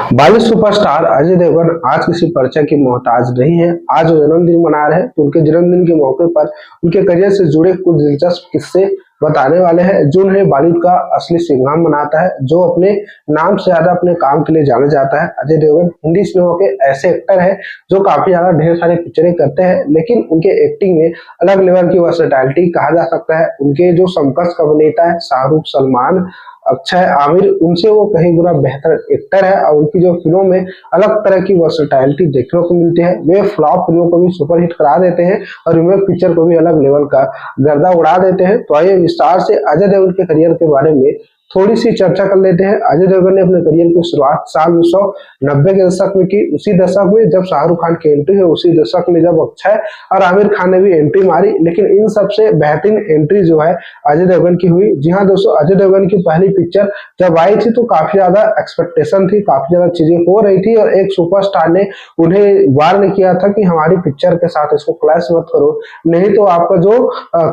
Bollywood superstar Ajay Devgan आज किसी परिचय की मोहताज नहीं है। आज वो जन्मदिन मना रहे हैं तो उनके जन्मदिन के मौके पर उनके करियर से जुड़े कुछ दिलचस्प किस्से बताने वाले हैं जो उन्हें बॉलीवुड का असली सिंघम बनाता है, जो अपने नाम से ज्यादा अपने काम के लिए जाना जाता है। अजय देवगन हिंदी सिनेमा के ऐसे एक्टर हैं जो काफी ज्यादा ढेर सारी पिक्चरें करते हैं, लेकिन उनके एक्टिंग में अलग लेवल की वर्सेटैलिटी कहा जा सकता है। उनके जो समकक्ष अभिनेता है शाहरुख, सलमान, अक्षय, आमिर, उनसे वो कहीं गुना बेहतर एक्टर है और उनकी जो फिल्मों में अलग तरह की वर्सेटैलिटी देखने को मिलती है। वे फ्लॉप फिल्मों को भी सुपरहिट करा देते हैं और रीमेक पिक्चर को भी अलग लेवल का गर्दा उड़ा देते हैं। तो आइए विस्तार से अजय देवगन के करियर के बारे में थोड़ी सी चर्चा कर लेते हैं। अजय देवगन ने अपने करियर की शुरुआत साल 1990 के दशक में की। उसी दशक में जब शाहरुख खान की एंट्री है, उसी दशक में जब अक्षय और आमिर खान ने भी एंट्री मारी। लेकिन इन सबसे बेहतरीन एंट्री जो है अजय देवगन की हुई। जी हाँ दोस्तों, अजय देवगन की पहली पिक्चर जब आई थी तो काफी ज्यादा एक्सपेक्टेशन थी, काफी ज्यादा चीजें हो रही थी और एक सुपरस्टार ने उन्हें वार्न किया था कि हमारी पिक्चर के साथ इसको क्लैश मत करो, नहीं तो आपका जो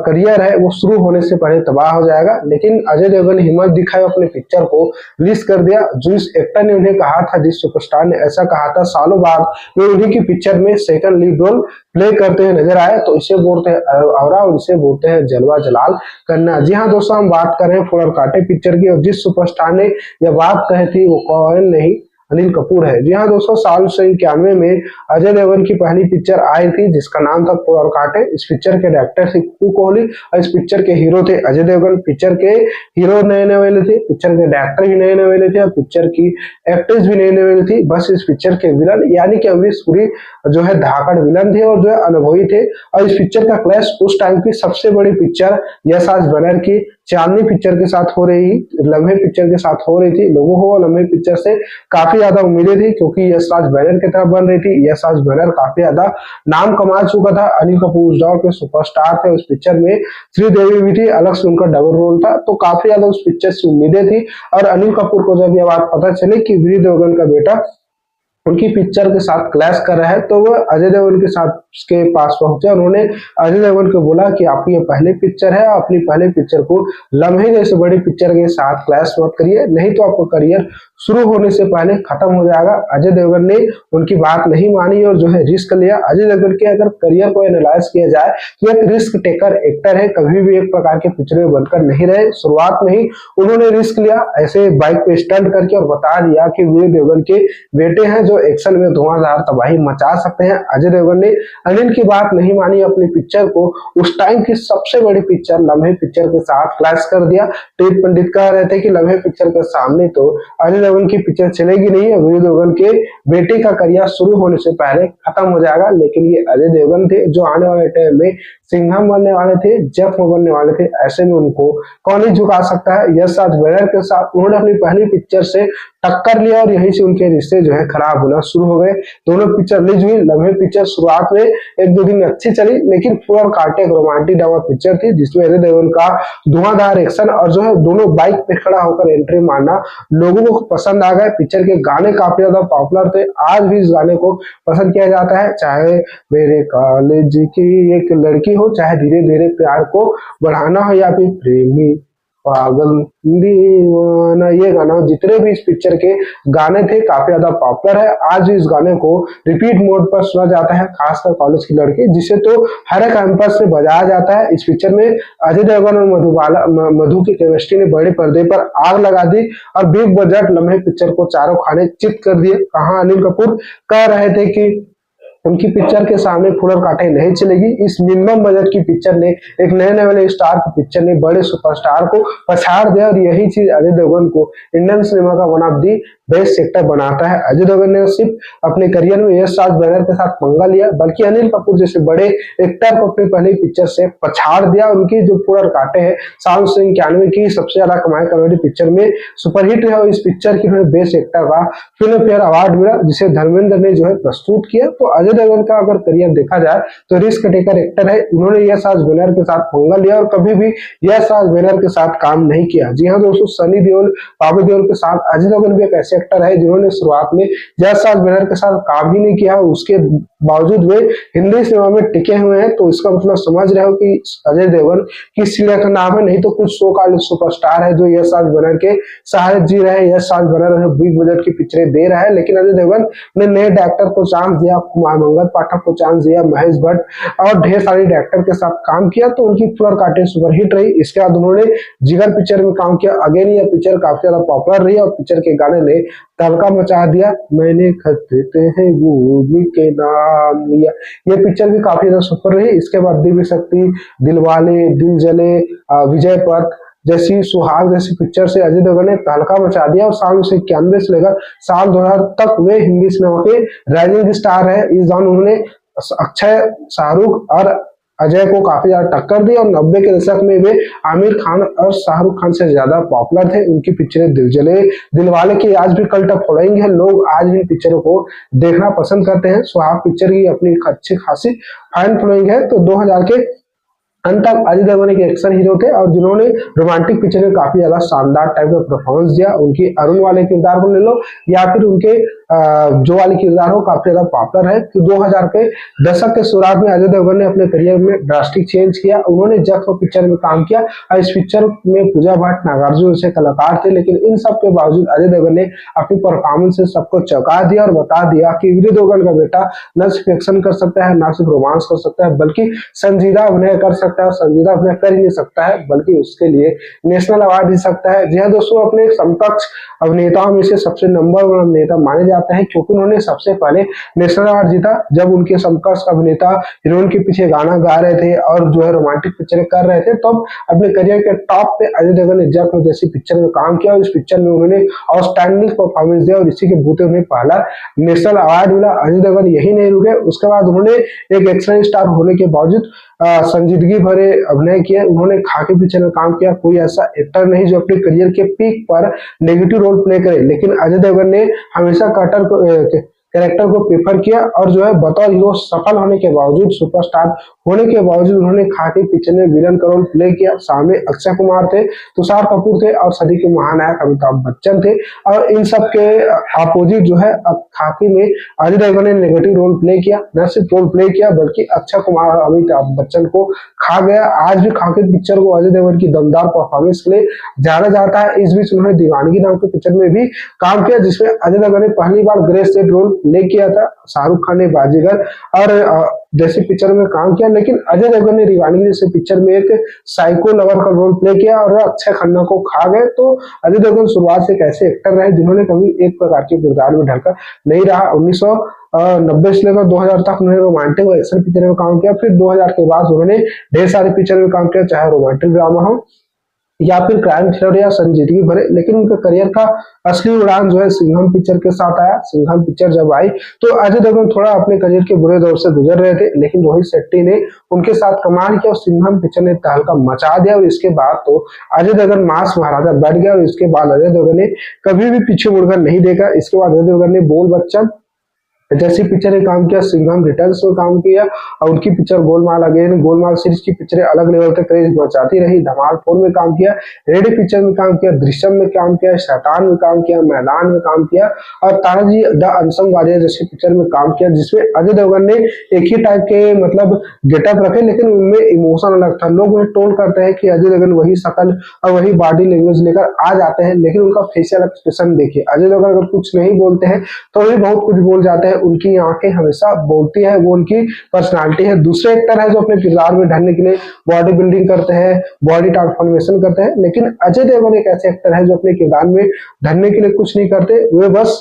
करियर है वो शुरू होने से पहले तबाह हो जाएगा। लेकिन अजय देवगन ने हिम्मत दिखाई, अपने पिक्चर को रिलीज कर दिया। जिस एक्टर ने उन्हें कहा था, जिस सुपरस्टार ने ऐसा कहा था, सालों बाद वे उन्हीं की पिक्चर में सेकंड लीड रोल प्ले करते हुए नजर आए। तो इसे बोलते हैं औरा और इसे बोलते हैं जलवा जलाल करना। जी हाँ दोस्तों, हम बात कर रहे हैं फूल और कांटे पिक्चर की और जिस सुपरस्टार ने यह बात कही थी वो कौन नहीं, अनिल कपूर है। जी हाँ दोस्तों, साल 1991 में अजय देवगन की पहली पिक्चर आई थी जिसका नाम था फूल और कांटे। इस पिक्चर के डायरेक्टर थे कुकू कोहली और इस पिक्चर के हीरो थे अजय देवगन। पिक्चर के हीरो नए नए वाले थे, पिक्चर के डायरेक्टर भी नए नए वाले थे और पिक्चर की एक्ट्रेस भी नई नई वाली थी। बस इस पिक्चर के विलन यानी कि अमरीश पुरी जो है धाकड़ विलन थे और जो है अनुभवी थे। और इस पिक्चर का क्लैश उस टाइम की सबसे बड़ी पिक्चर यश राज बैनर की चांदनी पिक्चर के साथ हो रही, लम्हे पिक्चर के साथ हो रही थी। लोगों को लम्हे पिक्चर से काफी ज्यादा उम्मीदें थी क्योंकि यश राज बैनर की तरफ बन रही थी। यश राज बैनर काफी ज्यादा नाम कमा चुका था, अनिल कपूर उस दौर के सुपरस्टार थे। उस पिक्चर में श्रीदेवी भी थी, अलग से उनका डबल रोल था। तो काफी ज्यादा उस पिक्चर से उम्मीदें थी और अनिल कपूर को जब यह बात पता चली कि वीर देवगन का बेटा उनकी पिक्चर के साथ क्लैश कर रहा है तो वो अजय देवगन के साथ के पास पहुंचे। उन्होंने अजय देवगन को बोला कि आपकी ये पहली पिक्चर है, अपनी पहली पिक्चर को लम्हे जैसे बड़ी पिक्चर के साथ क्लैश मत करिए, नहीं तो आपका करियर शुरू होने से पहले खत्म हो जाएगा। अजय देवगन ने उनकी बात नहीं मानी और जो है रिस्क लिया। अजय देवगन के अगर करियर को एनालाइज किया जाए तो एक रिस्क टेकर एक्टर है, कभी भी एक प्रकार के पिक्चर बनकर नहीं रहे। शुरुआत में ही उन्होंने रिस्क लिया, ऐसे बाइक पे स्टंट करके और बता दिया कि वीर देवगन के बेटे हैं जो एक्शन में धुआंधार तबाही मचा सकते हैं। अजय देवगन ने अनिल की बात नहीं मानी, अपनी पिक्चर को उस टाइम की सबसे बड़ी पिक्चर लम्हे पिक्चर के साथ क्लैश कर दिया। टेप पंडित कह रहे थे कि लम्हे पिक्चर के सामने तो अजय देवगन की पिक्चर चलेगी नहीं, वीर देवगन के बेटे का करियर शुरू होने से पहले खत्म हो जाएगा। लेकिन ये अजय देवगन थे जो आने वाले टाइम में सिंघम बनने वाले थे, जेफ बनने वाले थे। ऐसे में उनको कौन ही झुका सकता है। यश राज बैनर के साथ उन्होंने अपनी पहली पिक्चर से टक्कर लिया और यहीं से उनके रिश्ते जो है खराब होना शुरू हो गए। दोनों पिक्चर रिलीज हुई। लम्हे पिक्चर शुरुआत में एक दो दिन अच्छी चली, लेकिन फूल और कांटे एक रोमांटिक ड्रामा पिक्चर थी जिसमें अजय देवगन का धुआंधार एक्शन और जो है दोनों बाइक पे खड़ा होकर एंट्री मारना लोगों को पसंद आ गए। पिक्चर के गाने काफी ज्यादा पॉपुलर थे, आज भी इस गाने को पसंद किया जाता है। चाहे मेरे कॉलेज की एक लड़की हो, चाहे धीरे धीरे प्यार को बढ़ाना हो या फिर प्रेमी पागल दीवाना, ये गाना जितने भी इस पिक्चर के गाने थे काफी ज्यादा पॉपुलर है। आज इस गाने को रिपीट मोड पर सुना जाता है, खासकर कॉलेज की लड़की, जिसे तो हर एक कैंपस में बजाया जाता है। इस पिक्चर में अजय देवगन और मधु की केमिस्ट्री ने बड़े पर्दे पर आग लगा दी और बिग बजट लम्हे पिक्चर को चारों खाने चित कर दिए। कहाँ अनिल कपूर कह रहे थे कि उनकी पिक्चर के सामने फूल और कांटे नहीं चलेगी। इस मिनिमम बजट की पिक्चर ने, एक नए नए वाले स्टार की पिक्चर ने बड़े सुपरस्टार को पछाड़ दिया और यही चीज अजय देवगन को इंडियन सिनेमा का one of the best actor बनाता है। अजय देवगन ने सिर्फ अपने करियर में यश राज बैनर के साथ पंगा लिया, बल्कि अनिल कपूर जैसे बड़े एक्टर को अपनी पहली पिक्चर से पछाड़ दिया। उनकी जो फूल और कांटे है साल 1991 की सबसे ज्यादा कमाई कॉमेडी पिक्चर में सुपरहिट है और इस पिक्चर की बेस्ट एक्टर का फिल्म फेयर अवार्ड मिला जिसे धर्मेंद्र ने जो है प्रस्तुत किया। तो अजय देवगन का अगर करियर देखा जाए तो रिस्क टेकर एक्टर है। उन्होंने यश राज बैनर के साथ पंगा लिया और कभी भी यश राज बैनर के साथ काम नहीं किया। जी हाँ दोस्तों, सनी देओल, बॉबी देओल के साथ अजय देवगन भी एक ऐसे एक्टर है जिन्होंने शुरुआत में यश राज बैनर के साथ काम ही नहीं किया, उसके बावजूद वे हिंदी सिनेमा में टिके हुए हैं। तो इसका मतलब समझ रहे हो कि अजय देवगन किस चिड़िया का नाम है। नहीं तो कुछ सो कॉल्ड सुपरस्टार है जो यश राज बनर के सहारे जी रहे हैं, यश राज बनर बिग बजट की पिक्चरें दे रहा है, लेकिन अजय देवगन ने नए डायरेक्टर को चांस दिया, कुमार मंगल पाठक को चांस दिया, महेश भट्ट और ढेर सारे डायरेक्टर के साथ काम किया, तो उनकी फ्लोर काटे सुपरहिट रही। इसके बाद उन्होंने जिगर पिक्चर में काम किया। अगेन ये पिक्चर काफी ज्यादा पॉपुलर रही और पिक्चर के गाने ने तड़का मचा दिया। मैंने खरीदते हैं वो के नाम लिया, ये पिक्चर भी काफी ज्यादा सुपर रही। इसके बाद दिव्य शक्ति, दिलवाले, दिल जले, विजय पथ जैसी, सुहाग जैसी पिक्चर से अजय देवगन ने तहलका मचा दिया और साल 1991 से लेकर साल 2000 तक वे हिंदी सिनेमा के राइजिंग स्टार है। इस दौरान उन्होंने अक्षय, शाहरुख और अजय को काफी ज्यादा टक्कर दी और 90 के दशक में वे आमिर खान और शाहरुख खान से ज्यादा पॉपुलर थे। उनकी पिक्चरें दिल जले, दिलवाले की आज भी कल्ट फॉलोइंग है, लोग आज भी इन पिक्चरों को देखना पसंद करते हैं। सुहाग पिक्चर की अपनी अच्छी खासी फैन फॉलोइंग है। तो 2000 के अंत तक अजय देवगन एक एक्शन हीरो थे और जिन्होंने रोमांटिक पिक्चर में काफी ज्यादा शानदार टाइप का परफॉर्मेंस दिया। उनकी अरुण वाले किरदार को ले लो या फिर उनके जो वाले किरदार हो, काफी ज्यादा पॉपुलर है। तो 2000 के दशक के शुरुआत में अजय देवगन ने अपने करियर में ड्रास्टिक चेंज किया। उन्होंने जख्म पिक्चर में काम किया और इस पिक्चर में पूजा भट्ट, नागार्जुन जैसे कलाकार थे, लेकिन इन सब के बावजूद अजय देवगन ने अपनी परफॉर्मेंस से सबको चौंका दिया और बता दिया कि विजय देवगन का बेटा न सिर्फ एक्शन कर सकता है, न सिर्फ रोमांस कर सकता है, बल्कि संजीदा अभिनय कर सकता है। संजीदा अभिनय कर ही नहीं सकता है बल्कि उसके लिए नेशनल अवार्ड जीत सकता है। जी हाँ दोस्तों, अपने समकक्ष अभिनेताओं में से सबसे नंबर 1 अभिनेता माने जाते हैं क्योंकि उन्होंने सबसे पहले नेशनल अवार्ड जीता जब उनके समकक्ष अभिनेता हीरोइन के पीछे गाना गा रहे थे और जो है रोमांटिक पिक्चरें कर रहे थे। तब अपने करियर के टॉप पे अजय देवगन ने जख्म जैसी पिक्चर में काम किया और इस पिक्चर में उन्होंने आउटस्टैंडिंग परफॉर्मेंस दिया और इसी के बूते उन्हें पहला नेशनल अवार्ड मिला। अजय देवगन यही नहीं रुके, उसके बाद उन्होंने एक एक्शन स्टार होने के बावजूद संजीदगी भरे अभिनय किए। उन्होंने खाकी पिक्चर में काम किया। कोई ऐसा एक्टर नहीं जो अपने करियर के पीक पर नेगेटिव रोल प्ले करे, लेकिन अजय देवगन ने हमेशा कटर को कैरेक्टर को प्रेफर किया और जो है बतौर हीरो सफल होने के बावजूद, सुपरस्टार होने के बावजूद उन्होंने खाकी पिक्चर में विलन का रोल प्ले किया। सामने अक्षय कुमार थे, तुषार कपूर थे और सदी के महानायक अमिताभ बच्चन थे और इन सब के अपोजिट जो है अब खाकी में अजय देवगन ने नेगेटिव रोल प्ले किया। न सिर्फ रोल प्ले किया बल्कि अक्षय कुमार और अमिताभ बच्चन को खा गया। आज भी खाकी पिक्चर को अजय देवगन की दमदार परफॉर्मेंस के लिए जाना जाता है। इस बीच उन्होंने दीवानगी नाम के पिक्चर में भी काम किया जिसमें अजय देवगन ने पहली बार ग्रे सेट रोल प्ले किया था। शाहरुख खान ने बाजीगर और जैसे पिक्चर में काम किया, लेकिन अजय देवगन ने दीवानगी जैसे पिक्चर में एक साइको लवर का रोल प्ले किया और अक्षय खन्ना को खा गए। तो अजय देवगन शुरुआत से एक ऐसे एक्टर रहे जिन्होंने कभी एक प्रकार के किरदार में ढलकर नहीं रहा। 1990 से लेकर 2000 तक उन्होंने रोमांटिक और एक्शन पिक्चर में काम किया। फिर 2000 के बाद उन्होंने ढेर सारे पिक्चर में काम किया, चाहे रोमांटिक ड्रामा हो या फिर क्राइम थ्रिलर या संजीदगी भरे, लेकिन उनका करियर का असली उड़ान जो है सिंघम पिक्चर के साथ आया। सिंघम पिक्चर जब आई तो अजय देवगन थोड़ा अपने करियर के बुरे दौर से गुजर रहे थे, लेकिन रोहित शेट्टी ने उनके साथ कमाल किया और सिंघम पिक्चर ने तहलका मचा दिया और इसके बाद तो अजय देवगन मास महाराजा बैठ गया और इसके बाद अजय देवगन ने कभी भी पीछे मुड़कर नहीं देखा। इसके बाद अजय देवगन ने बोल बच्चन जैसी पिक्चर में काम किया, सिंघम रिटर्न्स में काम किया और उनकी picture Golmaal again, Golmaal series की पिक्चरें अलग लेवल तक क्रेज मचाती रही। धमाल 4 में काम किया, रेडी पिक्चर में काम किया, दृश्यम में काम किया, शैतान में काम किया, मैदान में काम किया और तानाजी द अनसंग वारियर जैसी पिक्चर में काम किया जिसमें अजय देवगन ने एक ही टाइप के मतलब गेटअप रखे, लेकिन उनमें इमोशन अलग था। लोग उन्हें टोल करते हैं कि अजय देवगन वही शकल और वही बॉडी लैंग्वेज लेकर आ जाते हैं, लेकिन उनका फेशियल एक्सप्रेशन देखिए। अजय देवगन अगर कुछ नहीं बोलते हैं तो भी बहुत कुछ बोल जाते हैं, उनकी आंखें हमेशा बोलती है, वो उनकी पर्सनालिटी है। दूसरे एक्टर है जो अपने किरदार में ढलने के लिए बॉडी बिल्डिंग करते हैं, बॉडी ट्रांसफॉर्मेशन करते हैं, लेकिन अजय देवगन एक ऐसे एक्टर है जो अपने किरदार में ढलने के लिए कुछ नहीं करते, वे बस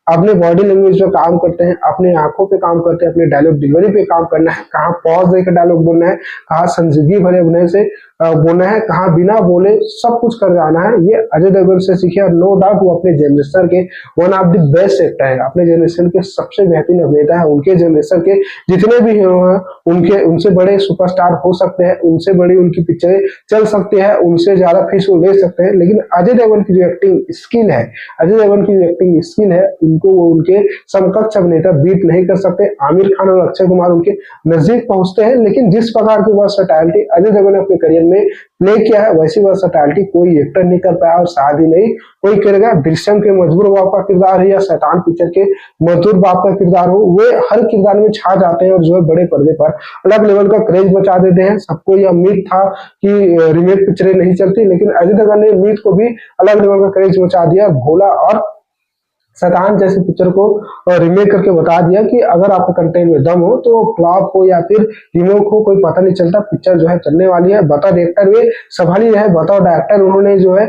अपने बॉडी लैंग्वेज पे काम करते हैं, अपने आंखों पे काम करते हैं, अपने डायलॉग डिलीवरी पे काम करना है, कहाँ पॉज देकर डायलॉग बोलना है, कहाँ संजीदगी भरे अभिनय से बोलना है, कहाँ बिना बोले सब कुछ कर जाना है। ये अजय देवगन से सीखे और नो डाउट वो अपने जनरेशन के one of the best actor है, अपने जनरेशन के सबसे बेहतरीन अभिनेता है। उनके जनरेशन के जितने भी हीरो हैं उनसे बड़े सुपरस्टार हो सकते हैं, उनसे बड़ी उनकी पिक्चरें चल सकती है, उनसे ज्यादा फीस वो ले सकते हैं, लेकिन अजय देवगन की जो एक्टिंग स्किल है, अजय देवगन की जो एक्टिंग स्किल है उनको वो उनके समकक्ष अभिनेता बीट नहीं कर सकते। आमिर खान और अक्षय कुमार उनके नजदीक पहुंचते हैं, लेकिन जिस प्रकार की वर्सटैलिटी अजय देवगन ने अपने करियर में प्ले किया है वैसी वर्सेटैलिटी कोई एक्टर नहीं कर पाया और शायद ही नहीं कोई करेगा। दृश्यम के मजबूर बाप का किरदार है या शैतान पिक्चर के मजदूर बाप का किरदार हो, वे हर किरदार में छा जाते हैं और जो है बड़े पर्दे पर अलग लेवल का क्रेज मचा देते हैं। सबको यह उम्मीद था कि रीमेक पिक्चरें नहीं चलती, लेकिन अजय देवगन ने उम्मीद को भी अलग लेवल का क्रेज मचा दिया। भोला और शैतान जैसी पिक्चर को रीमेक करके बता दिया कि अगर आपका कंटेंट में दम हो तो फ्लॉप हो या फिर रीमेक हो कोई पता नहीं चलता, पिक्चर जो है चलने वाली है। बतौर डायरेक्टर वे संभाली रहे, बतौर डायरेक्टर उन्होंने जो है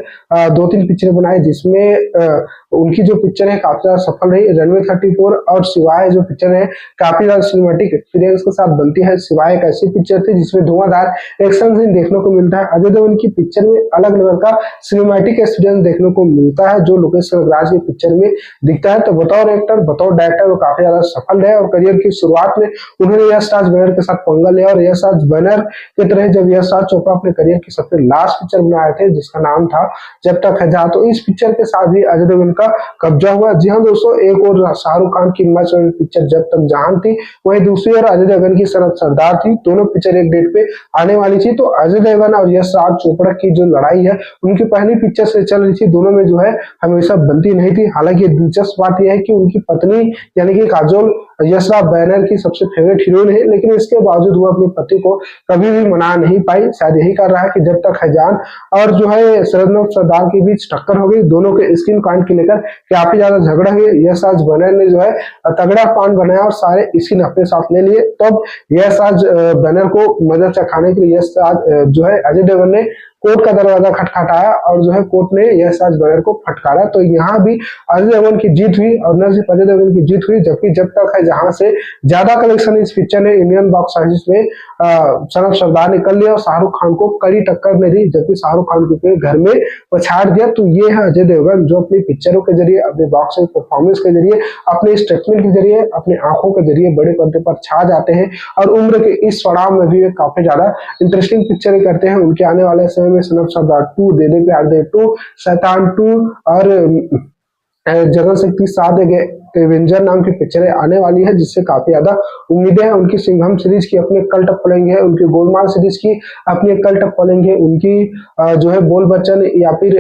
2-3 पिक्चरें बनाई जिसमें उनकी जो पिक्चर है काफी ज्यादा सफल रही। रनवे 34 और शिवाय जो पिक्चर है काफी ज्यादा सिनेमैटिक एक्सपीरियंस के साथ बनती है। शिवाय एक ऐसी पिक्चर थी जिसमें धुआंधार एक्शन सीन देखने को मिलता है। अजय देवगन की पिक्चर में अलग लेवल का सिनेमैटिक एक्सपीरियंस देखने को मिलता है जो लोकेश कनगराज की पिक्चर में दिखता है। तो बतौर एक्टर बतौर डायरेक्टर वो काफी ज्यादा सफल रहे और करियर की शुरुआत में उन्होंने यश राज बैनर के साथ पंगा लिया और यश राज बैनर की तरह जब यश राज चोपड़ा अपने करियर की सबसे लास्ट पिक्चर बनाए थे जिसका नाम था जब तक है जहां, तो इस पिक्चर के साथ भी अजय देवगन का कब्जा हुआ। जी हाँ दोस्तों, एक और शाहरुख खान की मस्त पिक्चर जब तक जहां थी, वहीं दूसरी ओर अजय देवगन की सनत सरदार थी। दोनों पिक्चर एक डेट पे आने वाली थी। तो अजय देवगन और यश राज चोपड़ा की जो लड़ाई है उनकी पहली पिक्चर से चल रही थी, दोनों में जो है हमेशा बनती नहीं थी। हालांकि दिलचस्प बात यह है कि उनकी पत्नी यानी कि काजोल यश राज बैनर की सबसे फेवरेट हीरोइन है, लेकिन इसके बावजूद वो अपने पति को कभी भी मना नहीं पाई। शायद यही कर रहा है कि जब तक है जान और जो है शरद सरदार के बीच टक्कर हो गई, दोनों के स्किन कांड को लेकर काफी ज्यादा झगड़ा हुए। यश राज बैनर ने जो है तगड़ा पान बनाया और सारे स्किन अपने साथ ले लिए। तब यश राज बैनर को मदद चखाने के लिए यश राज जो है अजय देवगन ने कोर्ट का दरवाजा खटखटाया और जो है कोर्ट ने यश राज बैनर को फटकारा। तो यहाँ भी अजय देवगन की जीत हुई और न सिर्फ अजय देवगन की जीत हुई, जबकि जब तक है जहां से ज्यादा कलेक्शन इस पिक्चर ने इंडियन बॉक्स ऑफिस में सनत सरदार ने कर लिया और शाहरुख खान को कड़ी टक्कर ने दी, जबकि शाहरुख खान को घर में पछाड़ दिया। तो ये है अजय देवगन जो अपनी पिक्चरों के जरिए, अपने बॉक्स ऑफिस परफॉर्मेंस के जरिए, अपने स्टेटमेंट के जरिए, अपने आंखों के जरिए बड़े पर्दे पर छा जाते हैं और उम्र के इस पड़ाव में भी वे काफी ज्यादा इंटरेस्टिंग पिक्चरें करते हैं। उनके आने वाले समय में सनत सरदार 2, दे दे प्यार दे 2, शैतान 2 और जगन शक्ति 7 एवेंजर नाम की पिक्चरें आने वाली है जिससे काफी ज्यादा उम्मीदें हैं। उनकी सिंघम सीरीज की अपने कल्ट फॉलोइंग है, उनकी गोलमाल सीरीज की अपनी कल्ट फॉलोइंग है, उनकी जो है बोल बच्चन या फिर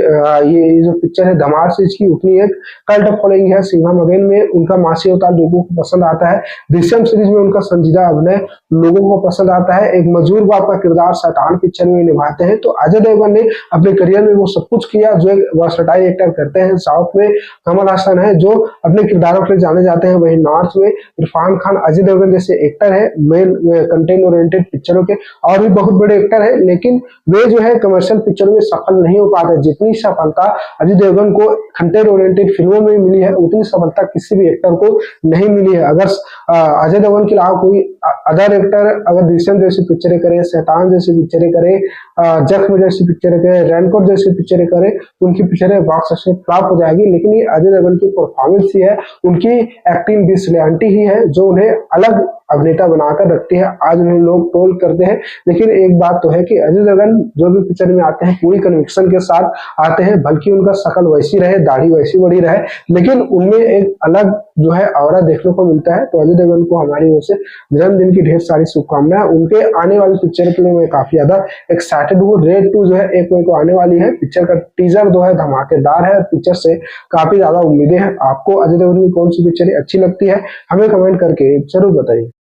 ये जो पिक्चर है धमाल सीरीज की उतनी एक कल्ट फॉलोइंग है। सिंघम अगेन में उनका मासी अवतार लोगों को पसंद आता है। दृश्यम सीरीज में उनका संजीदा अभिनय लोगों को पसंद आता है। एक मजदूर बाप का किरदार शैतान पिक्चर में निभाते हैं। तो अजय देवगन ने अपने करियर में वो सब कुछ किया जो एक वर्सटाइल एक्टर करते हैं। साउथ में कमल हासन है जो अपने किरदारों के लिए जाने जाते हैं, वहीं नॉर्थ में इरफान खान अजय देवगन जैसे एक्टर है मेल कंटेंट ओरिएंटेड पिक्चरों के और भी बहुत बड़े एक्टर है, लेकिन वे जो है कमर्शियल पिक्चर में सफल नहीं हो पाते। जितनी सफलता अजय देवगन को कंटेंट ओरिएंटेड फिल्मों में मिली है उतनी सफलता किसी भी एक्टर को नहीं मिली है। अगर अजय देवगन के अलावा कोई अदर एक्टर अगर दृश्यम जैसी पिक्चरें करे, शैतान जैसी पिक्चरें करे, जख्म जैसी पिक्चरें करे, रैनकोट जैसी पिक्चरें करे, उनकी पिक्चरें बॉक्स ऑफिस में फ्लॉप हो जाएगी। लेकिन ये अजय देवगन की परफॉर्मेंस ही है, उनकी एक्टिंग बिस्लियंटी ही है जो उन्हें अलग अभिनेता बनाकर रखती है। आज उन्हें लोग ट्रोल करते हैं, लेकिन एक बात तो है कि अजय देवगन जो भी पिक्चर में आते हैं पूरी कन्विक्शन के साथ आते हैं, बल्कि उनका शक्ल वैसी रहे, दाढ़ी वैसी बड़ी रहे, लेकिन उनमें एक अलग जो है ऑरा देखने को मिलता है। तो अजय देवगन को हमारी ओर से जन्मदिन की ढेर सारी शुभकामनाएं। उनके आने वाली पिक्चर के लिए मैं काफी ज्यादा एक्साइटेड हूँ। रेड 2 जो है 1 मई को आने वाली है। पिक्चर का टीजर जो है धमाकेदार है, पिक्चर से काफी ज्यादा उम्मीदें हैं। आपको अजय देवगन की कौन सी पिक्चर अच्छी लगती है हमें कमेंट करके जरूर बताइए।